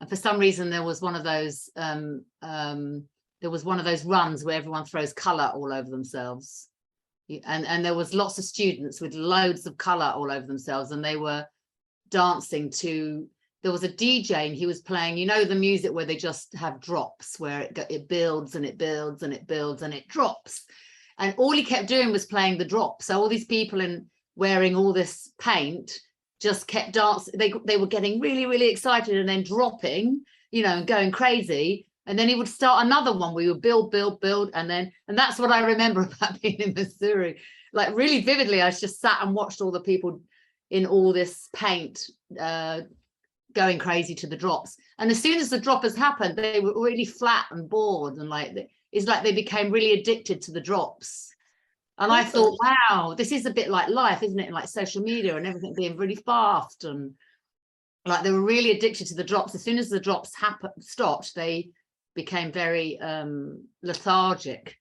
for some reason there was one of those runs where everyone throws color all over themselves, and there was lots of students with loads of color all over themselves, and they were dancing to, there was a DJ and he was playing, you know, the music where they just have drops where it builds and it builds and it builds and it drops, and all he kept doing was playing the drops. So all these people wearing all this paint just kept dancing. They were getting really, really excited and then dropping, you know, and going crazy. And then he would start another one where you would build, and that's what I remember about being in Missouri. Like really vividly, I just sat and watched all the people in all this paint going crazy to the drops. And as soon as the droppers happened, they were really flat and bored, and it's like they became really addicted to the drops. And I thought, wow, this is a bit like life, isn't it? Like social media and everything being really fast, and like they were really addicted to the drops. As soon as the drops stopped, they became very lethargic,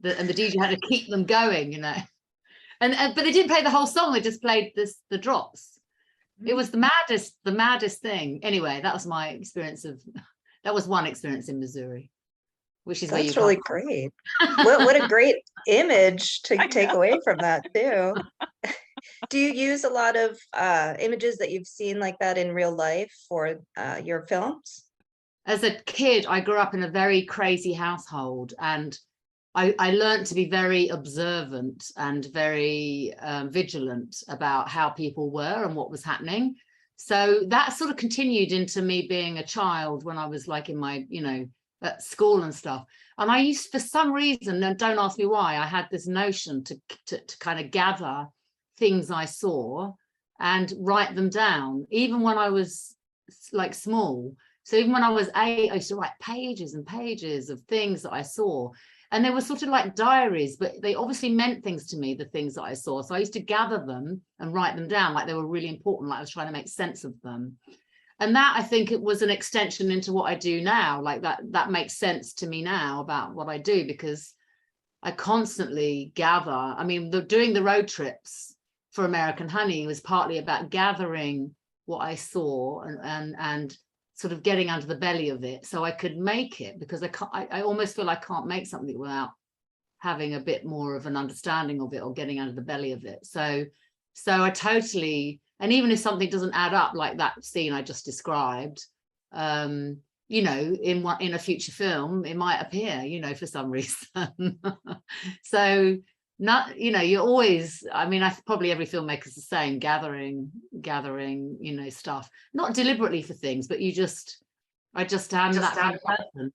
and the DJ had to keep them going, you know. But they didn't play the whole song, they just played the drops. It was the maddest thing. Anyway, that was my experience that was one experience in Missouri, which is that's really great. What a great image to take away from that too. Do you use a lot of images that you've seen like that in real life for your films? As a kid, I grew up in a very crazy household, and I learned to be very observant and very vigilant about how people were and what was happening. So that sort of continued into me being a child when I was like in my, you know, at school and stuff. And I used, for some reason, and don't ask me why, I had this notion to kind of gather things I saw and write them down, even when I was like small. So even when I was 8, I used to write pages and pages of things that I saw. And they were sort of like diaries, but they obviously meant things to me, the things that I saw. So I used to gather them and write them down like they were really important, like I was trying to make sense of them. And that, I think, it was an extension into what I do now. Like that makes sense to me now about what I do, because I constantly gather. I mean, doing the road trips for American Honey was partly about gathering what I saw and sort of getting under the belly of it so I could make it, because I almost feel I can't make something without having a bit more of an understanding of it or getting under the belly of it. So I totally, and even if something doesn't add up, like that scene I just described, you know, in a future film, it might appear, you know, for some reason. So not, you know, you're always, I mean, probably every filmmaker's the same, gathering, you know, stuff, not deliberately for things, but I just am that kind of person.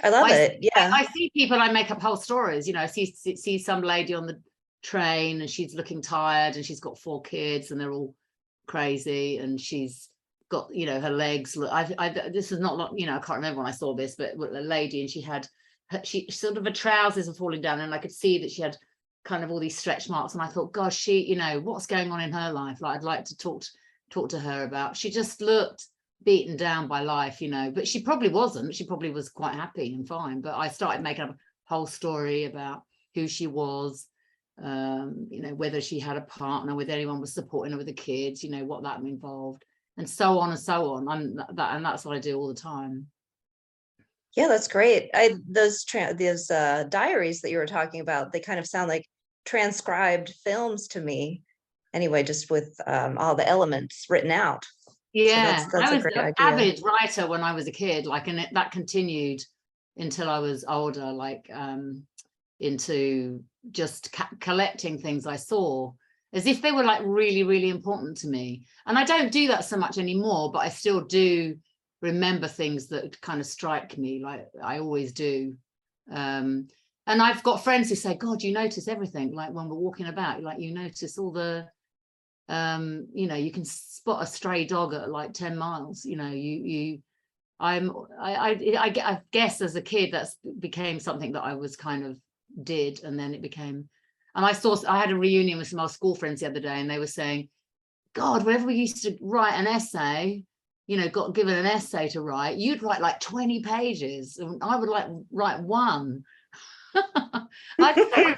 I love it. Yeah. I see people, I make up whole stories, you know, I see some lady on the train and she's looking tired and she's got 4 kids and they're all crazy and she's got, you know, her legs look, this is not, you know, I can't remember when I saw this, but a lady, and she sort of, her trousers are falling down, and I could see that she had kind of all these stretch marks, and I thought, gosh, she, you know, what's going on in her life? Like, I'd like to talk to her about. She just looked beaten down by life, you know, but she probably wasn't. She probably was quite happy and fine. But I started making up a whole story about who she was, you know, whether she had a partner, whether anyone was supporting her with the kids, you know, what that involved, and so on and so on. And that's what I do all the time. Yeah, that's great. Those diaries that you were talking about, they kind of sound like transcribed films to me. Anyway, just with all the elements written out. Yeah, so that's I was a great idea. Avid writer when I was a kid, like, and that continued until I was older, like into just collecting things I saw as if they were like really, really important to me. And I don't do that so much anymore, but I still do remember things that kind of strike me, like I always do. And I've got friends who say, God, you notice everything, like when we're walking about, like you notice all the you know, you can spot a stray dog at like 10 miles, you know, I guess as a kid that's became something that I was kind of did, and then it became, and I had a reunion with some old school friends the other day, and they were saying, God, whenever we used to write an essay, you know, got given an essay to write, you'd write like 20 pages and I would like write 1. I don't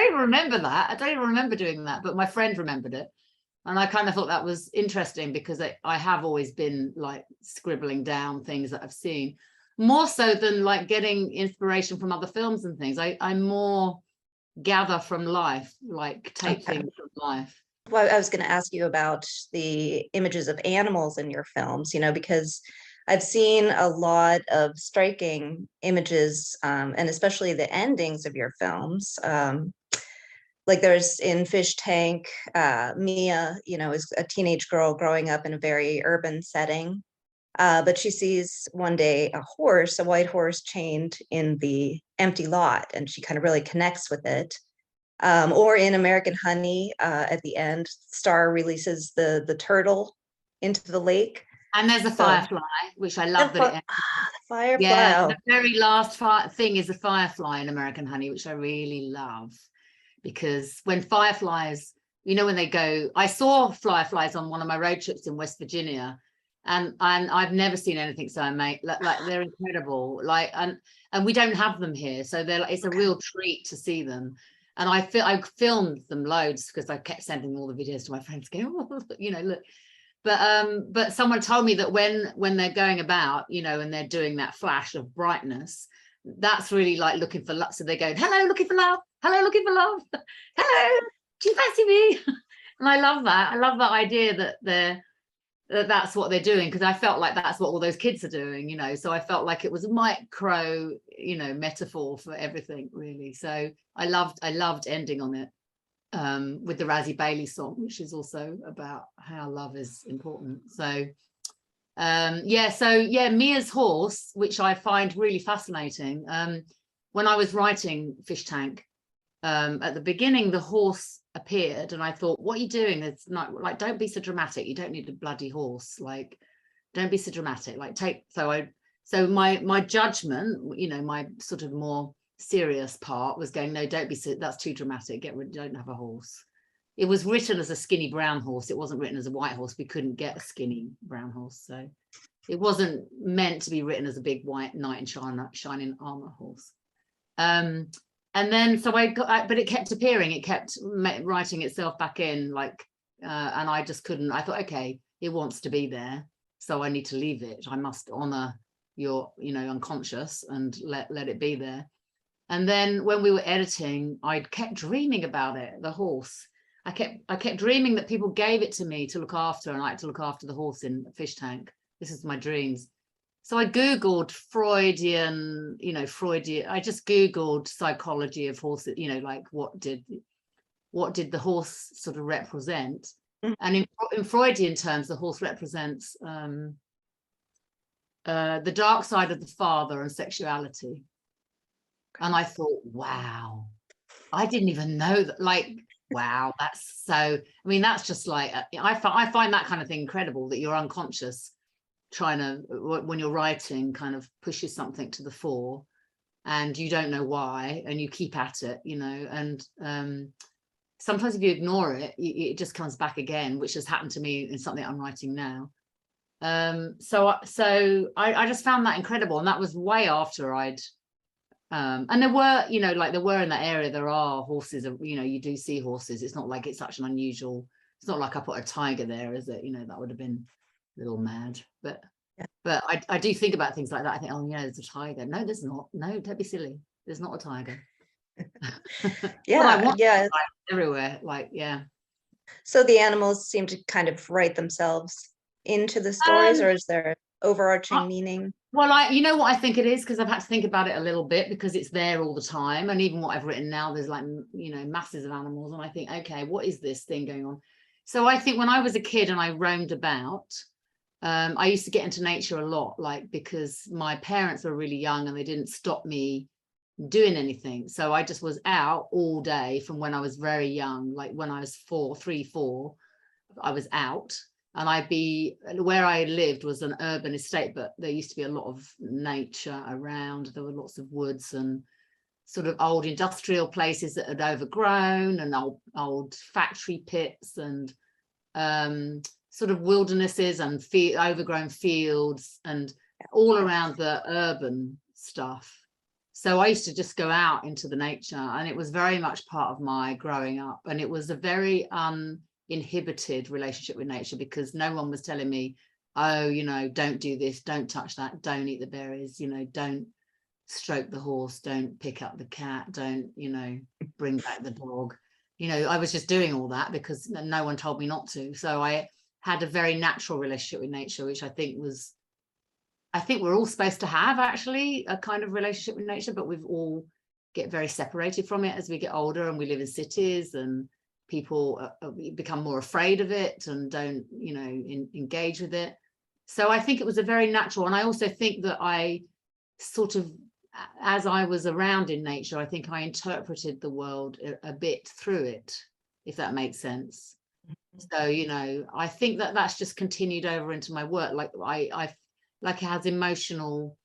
even remember that. I don't even remember doing that, but my friend remembered it. And I kind of thought that was interesting because I have always been like scribbling down things that I've seen, more so than like getting inspiration from other films and things. I more gather from life, like take things from life. Well, I was going to ask you about the images of animals in your films, because I've seen a lot of striking images, and especially the endings of your films. Like there's in Fish Tank, Mia, is a teenage girl growing up in a very urban setting. But she sees one day a white horse chained in the empty lot, and she kind of really connects with it. Or in American Honey, at the end, Star releases the turtle into the lake. And there's a firefly, which I love that it firefly. Yeah, the very last thing is a firefly in American Honey, which I really love, because when fireflies, when they go, I saw fireflies on one of my road trips in West Virginia, and I've never seen anything so amazing. Like they're incredible. Like and we don't have them here, so it's a real treat to see them. And I filmed them loads because I kept sending all the videos to my friends, going, oh, look. But someone told me that when they're going about, and they're doing that flash of brightness, that's really like looking for love. So they're going, hello, looking for love. Hello, looking for love. Hello, do you fancy me? And I love that. I love that idea that that's what they're doing, because I felt like that's what all those kids are doing, so I felt like it was a micro, metaphor for everything, really. So I loved ending on it, with the Razzie Bailey song, which is also about how love is important. So Mia's horse, which I find really fascinating. When I was writing Fish Tank, at the beginning the horse appeared and I thought, what are you doing? It's not like, don't be so dramatic, you don't need a bloody horse, like don't be so dramatic, like so my judgment, my sort of more serious part was going, no, don't be so, that's too dramatic, don't have a horse. It was written as a skinny brown horse, it wasn't written as a white horse. We couldn't get a skinny brown horse, so it wasn't meant to be written as a big white knight in shining armor horse. And then so but it kept appearing, it kept writing itself back in, like and I just couldn't. I thought, okay, it wants to be there, so I need to leave it. I must honor your unconscious and let it be there. And then when we were editing, I kept dreaming about it, the horse. I kept dreaming that people gave it to me to look after, and I had to look after the horse in Fish Tank. This is my dreams. So I Googled Freudian, I just Googled psychology of horses, like what did the horse sort of represent? And in Freudian terms, the horse represents the dark side of the father and sexuality. And I thought, wow, I didn't even know that, like, wow, that's so, I mean, that's just like, I find that kind of thing incredible, that you're unconscious trying to, when you're writing, kind of pushes something to the fore and you don't know why, and you keep at it, and sometimes if you ignore it, it just comes back again, which has happened to me in something I'm writing now. So I just found that incredible, and that was way after I'd and there were, there were in that area, there are horses, you do see horses. It's not like it's such an unusual, it's not like I put a tiger there, is it? That would have been a little mad, but I do think about things like that. I think, oh yeah, there's a tiger. No, there's not. No, don't be silly, there's not a tiger. Yeah, everywhere, like, yeah. So the animals seem to kind of write themselves into the stories, or is there overarching meaning? Well, you know what I think it is, because I've had to think about it a little bit, because it's there all the time, and even what I've written now, there's like, masses of animals, and I think, okay, what is this thing going on? So I think when I was a kid and I roamed about, I used to get into nature a lot, like, because my parents were really young and they didn't stop me doing anything. So I just was out all day from when I was very young, like when I was 3, 4, I was out. And where I lived was an urban estate, but there used to be a lot of nature around. There were lots of woods and sort of old industrial places that had overgrown, and old factory pits, and sort of wildernesses and overgrown fields, and all around the urban stuff. So I used to just go out into the nature, and it was very much part of my growing up. And it was a very inhibited relationship with nature, because no one was telling me, oh, you know, don't do this, don't touch that, don't eat the berries, you know, don't stroke the horse, don't pick up the cat, don't, you know, bring back the dog. You know, I was just doing all that because no one told me not to. So I had a very natural relationship with nature, which I think we're all supposed to have, actually, a kind of relationship with nature, but we've all get very separated from it as we get older, and we live in cities, and people become more afraid of it and don't, you know, engage with it. So I think it was a very natural, and I also think that I sort of, as I was around in nature, I think I interpreted the world a bit through it, if that makes sense. So, you know, I think that that's just continued over into my work. Like I like it has emotional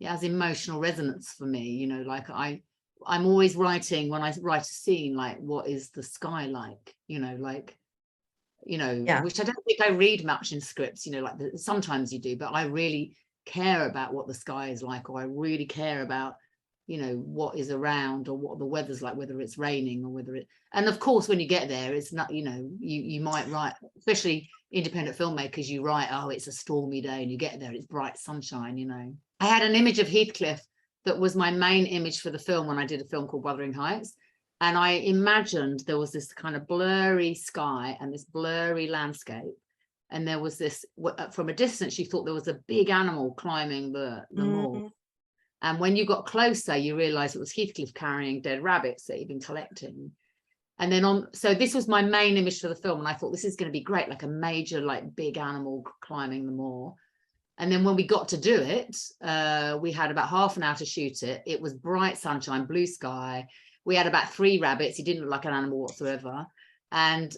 resonance for me, you know, like I'm always writing, when I write a scene, like, what is the sky like, you know, like, you know, Yeah. which I don't think I read much in scripts, you know, like sometimes you do, but I really care about what the sky is like, or I really care about, you know, what is around, or what the weather's like, whether it's raining or whether it, and of course when you get there, it's not, you know, you might write, especially independent filmmakers, you write, oh, it's a stormy day, and you get there, it's bright sunshine, you know. I had an image of Heathcliff that was my main image for the film when I did a film called Wuthering Heights, and I imagined there was this kind of blurry sky and this blurry landscape, and there was this, from a distance you thought there was a big animal climbing the moor, and when you got closer you realized it was Heathcliff carrying dead rabbits that he'd been collecting. And then so this was my main image for the film, and I thought, this is going to be great, like a major, like, big animal climbing the moor. And then when we got to do it, we had about half an hour to shoot it. It was bright sunshine, blue sky. We had about 3 rabbits. He didn't look like an animal whatsoever. And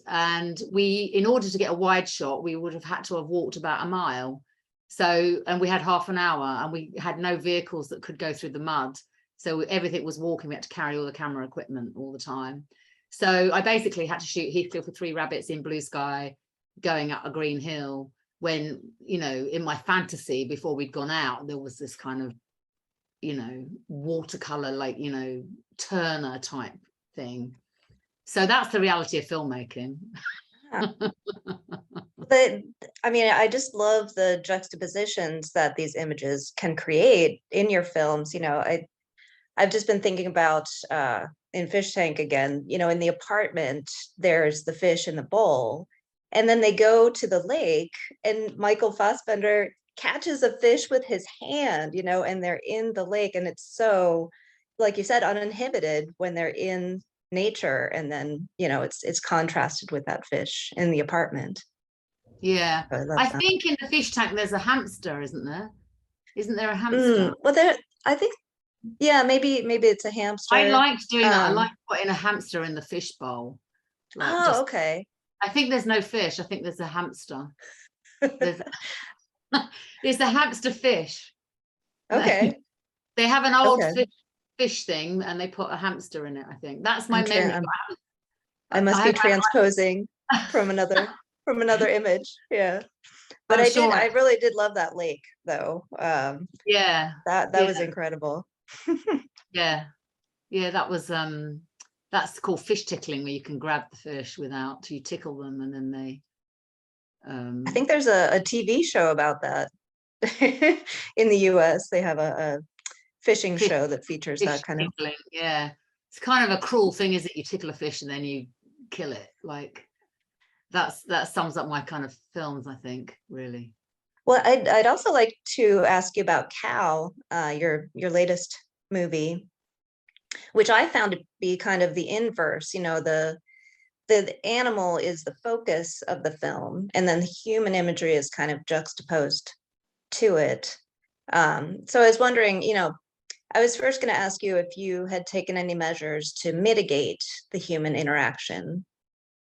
we, in order to get a wide shot, we would have had to have walked about a mile. So, and we had half an hour, and we had no vehicles that could go through the mud. So everything was walking. We had to carry all the camera equipment all the time. So I basically had to shoot Heathcliff with 3 rabbits in blue sky, going up a green hill, when, you know, in my fantasy, before we'd gone out, there was this kind of, you know, watercolor, like, you know, Turner type thing. So that's the reality of filmmaking. But I mean, I just love the juxtapositions that these images can create in your films. You know, I've just been thinking about in Fish Tank again, you know, in the apartment, there's the fish in the bowl, and then they go to the lake, and Michael Fassbender catches a fish with his hand, you know, and they're in the lake, and it's so, like you said, uninhibited when they're in nature, and then, you know, it's contrasted with that fish in the apartment. Yeah, I love I that. think in the fish tank there's a hamster, isn't there? Isn't there a hamster? Well, there, I think, yeah, maybe it's a hamster. I liked doing that. I liked putting a hamster in the fish bowl. Like, oh, okay. I think there's no fish. I think there's a hamster. There's the hamster fish. Okay. They have an old Okay. fish thing, and they put a hamster in it. I think that's my I'm memory. I must be transposing from another image. Yeah. But I really did love that lake though. Yeah. That was incredible. Yeah. That was that's called fish tickling, where you can grab the fish without, you tickle them, and then they I think there's a TV show about that. In the US, they have a fishing show that features that kind tickling. Yeah, it's kind of a cruel thing, is it? You tickle a fish and then you kill it. Like, that sums up my kind of films, I think, really. Well, I'd also like to ask you about Cal, your latest movie, which I found to be kind of the inverse. You know, the animal is the focus of the film, and then the human imagery is kind of juxtaposed to it. So I was wondering, you know, I was first going to ask you if you had taken any measures to mitigate the human interaction.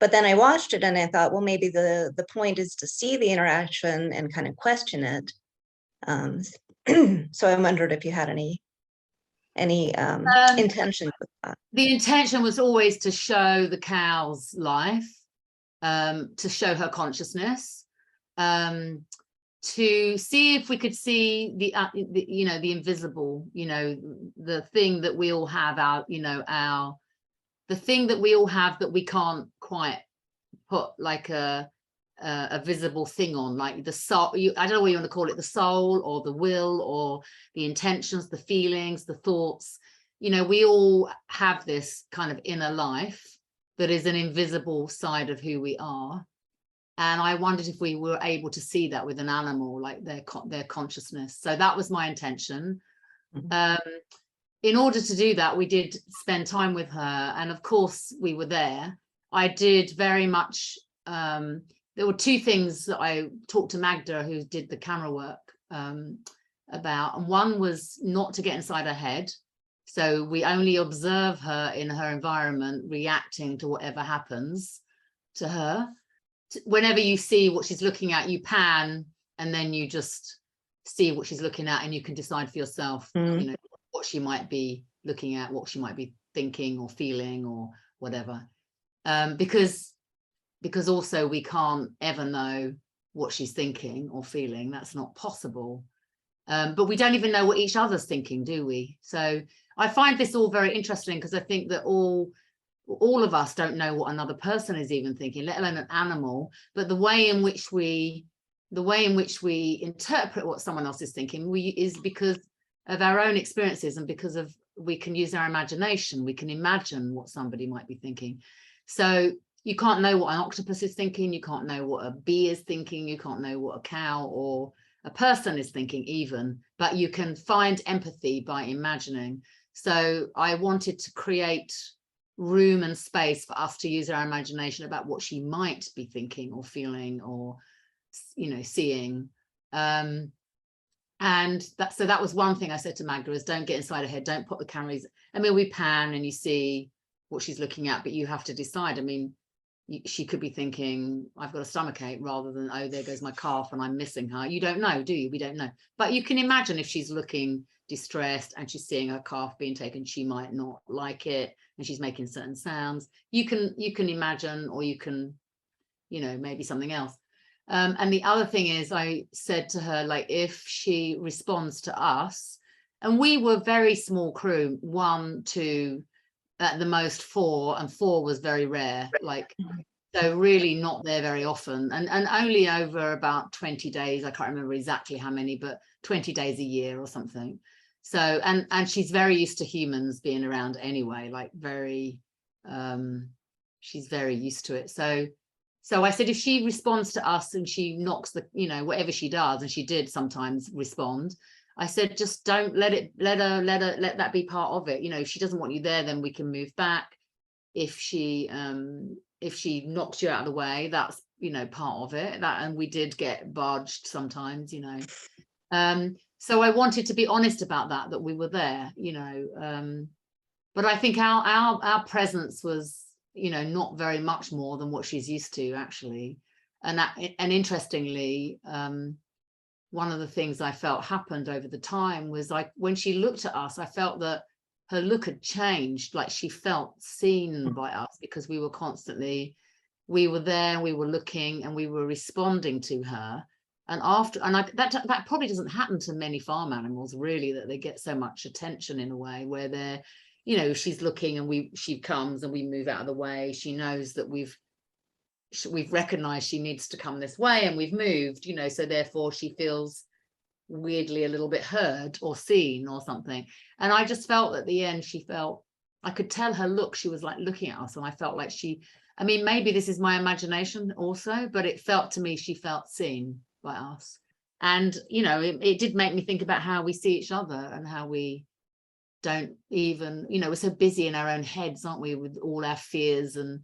But then I watched it and I thought, well, maybe the point is to see the interaction and kind of question it. So I wondered if you had any intention with that. The intention was always to show the cow's life, to show her consciousness, to see if we could see the you know, the invisible, you know, the thing that we all have, the thing that we all have that we can't quite put like a visible thing on, like the soul, I don't know what you want to call it, the soul or the will or the intentions, the feelings, the thoughts. You know, we all have this kind of inner life that is an invisible side of who we are. And I wondered if we were able to see that with an animal, like their consciousness. So that was my intention. In order to do that, we did spend time with her. And of course, we were there. I did very much, there were two things that I talked to Magda, who did the camera work, about. And one was not to get inside her head. So we only observe her in her environment, reacting to whatever happens to her. Whenever you see what she's looking at, you pan, and then you just see what she's looking at, and you can decide for yourself, you know, what she might be looking at, what she might be thinking or feeling or whatever. Because also we can't ever know what she's thinking or feeling. That's not possible. But we don't even know what each other's thinking, do we? So I find this all very interesting, because I think that all of us don't know what another person is even thinking, let alone an animal. But the way in which we interpret what someone else is thinking is because of our own experiences, and because of we can use our imagination. We can imagine what somebody might be thinking. So you can't know what an octopus is thinking, you can't know what a bee is thinking, you can't know what a cow or a person is thinking even, but you can find empathy by imagining. So I wanted to create room and space for us to use our imagination about what she might be thinking or feeling or, you know, seeing. And so that was one thing I said to Magda, is don't get inside her head, don't put the cameras. I mean, we pan and you see what she's looking at, but you have to decide. I mean, she could be thinking, I've got a stomachache, rather than, oh, there goes my calf and I'm missing her. You don't know, do you? We don't know. But you can imagine if she's looking distressed and she's seeing her calf being taken, she might not like it, and she's making certain sounds. You can imagine, or you can, you know, maybe something else. And the other thing is, I said to her, like, if she responds to us, and we were very small crew, 1, 2, at the most 4, and 4 was very rare, like, so really not there very often, and only over about 20 days. I can't remember exactly how many, but 20 days a year or something. So, and she's very used to humans being around anyway, like very, she's very used to it. So I said, if she responds to us and she knocks the, you know, whatever she does, and she did sometimes respond, I said, just don't let that be part of it. You know, if she doesn't want you there, then we can move back. If she knocks you out of the way, that's, you know, part of it. That, and we did get barged sometimes, you know. So I wanted to be honest about that we were there, you know. But I think our presence was, you know, not very much more than what she's used to, actually. And interestingly, one of the things I felt happened over the time was, like, when she looked at us, I felt that her look had changed, like she felt seen by us, because we were there, we were looking, and we were responding to her. And that probably doesn't happen to many farm animals, really, that they get so much attention in a way where they're, you know, she's looking and she comes and we move out of the way. She knows that we've recognized she needs to come this way, and we've moved, you know, so therefore she feels weirdly a little bit heard or seen or something. And I just felt at the end, I could tell her look, she was like looking at us, and I felt like I mean, maybe this is my imagination also, but it felt to me she felt seen by us. And, you know, it did make me think about how we see each other, and how we don't even, you know, we're so busy in our own heads, aren't we, with all our fears and,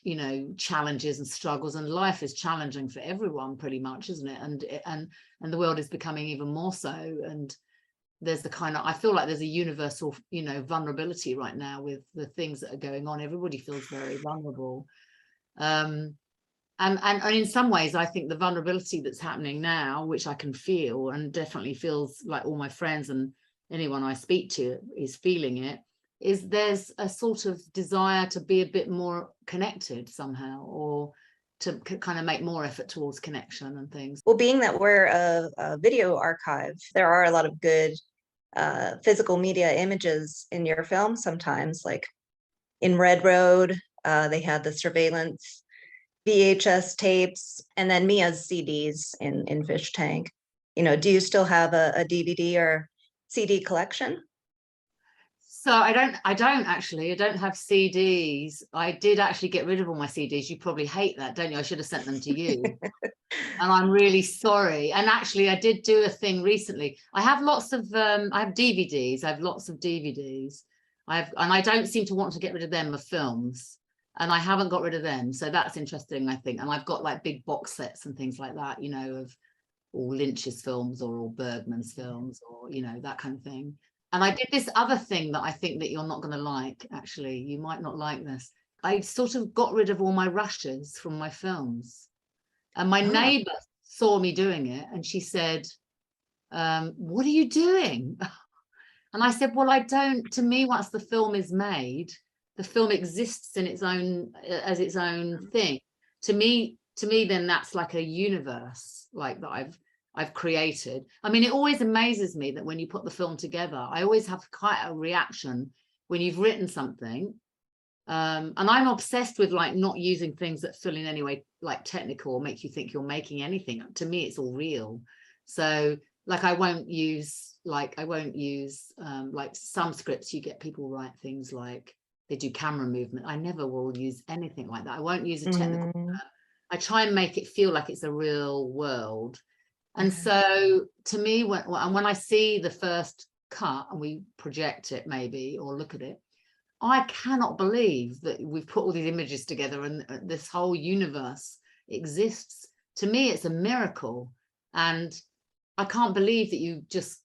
you know, challenges and struggles, and life is challenging for everyone pretty much, isn't it? And the world is becoming even more so. And there's the kind of, I feel like there's a universal, you know, vulnerability right now with the things that are going on. Everybody feels very vulnerable. And in some ways, I think the vulnerability that's happening now, which I can feel, and definitely feels like all my friends and anyone I speak to is feeling it, is there's a sort of desire to be a bit more connected somehow, or to kind of make more effort towards connection and things. Well, being that we're a video archive, there are a lot of good physical media images in your film sometimes, like in Red Road, they had the surveillance VHS tapes, and then Mia's CDs in Fish Tank. You know, do you still have a DVD or CD collection? So I don't actually. I don't have CDs. I did actually get rid of all my CDs. You probably hate that, don't you? I should have sent them to you. And I'm really sorry. And actually, I did do a thing recently. I have lots of I have DVDs. I have lots of DVDs. And I don't seem to want to get rid of them of films. And I haven't got rid of them. So that's interesting, I think. And I've got like big box sets and things like that, you know, of all Lynch's films or all Bergman's films, or, you know, that kind of thing. And I did this other thing that I think that you're not going to like, actually. You might not like this. I sort of got rid of all my rushes from my films. And my neighbor saw me doing it, and she said, what are you doing? And I said, well, I don't, to me, once the film is made, the film exists in its own, as its own thing. To me, then that's like a universe, like that I've created. I mean, it always amazes me that when you put the film together, I always have quite a reaction when you've written something. And I'm obsessed with like not using things that feel in any way like technical or make you think you're making anything. To me, it's all real. So like I won't use like some scripts, you get people write things like they do camera movement. I never will use anything like that. I won't use a technical term. I try and make it feel like it's a real world. And so to me, when I see the first cut and we project it maybe or look at it, I cannot believe that we've put all these images together and this whole universe exists. To me, it's a miracle. And I can't believe that you just,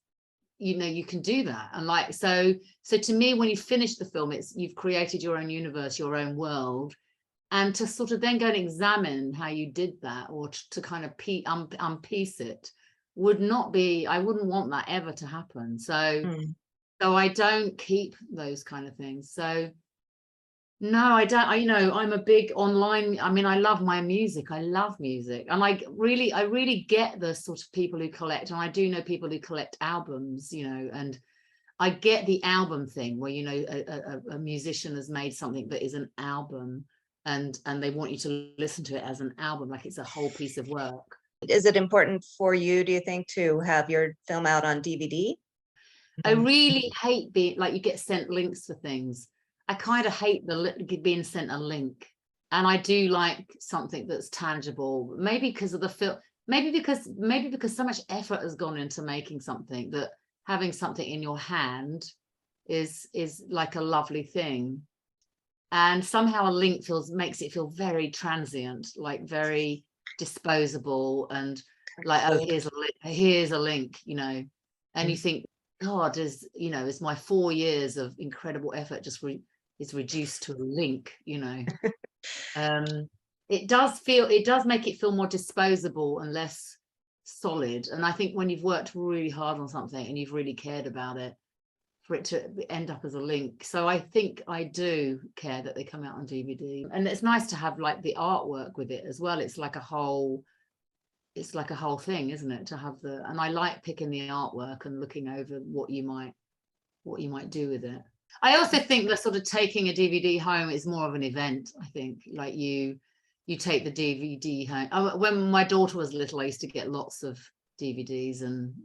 you know, you can do that. And like, so to me, when you finish the film, you've created your own universe, your own world. And to sort of then go and examine how you did that, or to kind of unpiece it, would not be, I wouldn't want that ever to happen. So I don't keep those kind of things. So no, I don't. You know, I'm a big online, I mean, I love my music. I love music. And I really get the sort of people who collect, and I do know people who collect albums, you know, and I get the album thing where, you know, a musician has made something that is an album, and they want you to listen to it as an album, like it's a whole piece of work. Is it important for you, do you think, to have your film out on DVD? I really hate being like, you get sent links for things. I kind of hate being sent a link. And I do like something that's tangible, maybe because of the film, maybe because so much effort has gone into making something, that having something in your hand is like a lovely thing. And somehow a link makes it feel very transient, like very disposable, and like, oh, here's a link, you know. And you think, God, is my 4 years of incredible effort just is reduced to a link, you know. It does make it feel more disposable and less solid. And I think when you've worked really hard on something and you've really cared about it, for it to end up as a link. So I think I do care that they come out on DVD. And it's nice to have like the artwork with it as well. It's like a whole thing, isn't it, to have and I like picking the artwork and looking over what you might do with it. I also think that sort of taking a DVD home is more of an event. I think like you take the DVD home. When my daughter was little, I used to get lots of DVDs and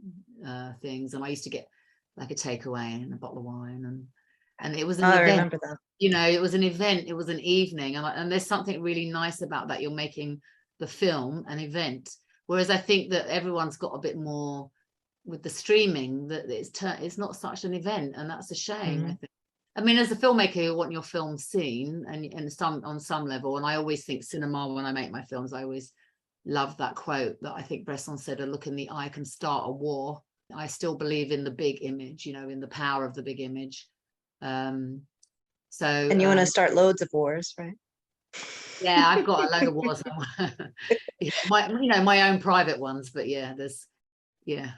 things, and I used to get like a takeaway and a bottle of wine, and it was an event. I remember that. You know, it was an event, it was an evening, and there's something really nice about that. You're making the film an event, whereas I think that everyone's got a bit more with the streaming, that it's not such an event, and that's a shame. I think. I mean, as a filmmaker, you want your film seen, and on some level, and I always think cinema when I make my films. I always love that quote that I think Bresson said: "A look in the eye can start a war." I still believe in the big image, you know, in the power of the big image. And you want to start loads of wars, right? Yeah, I've got a load of wars. My own private ones, but yeah, there's, yeah.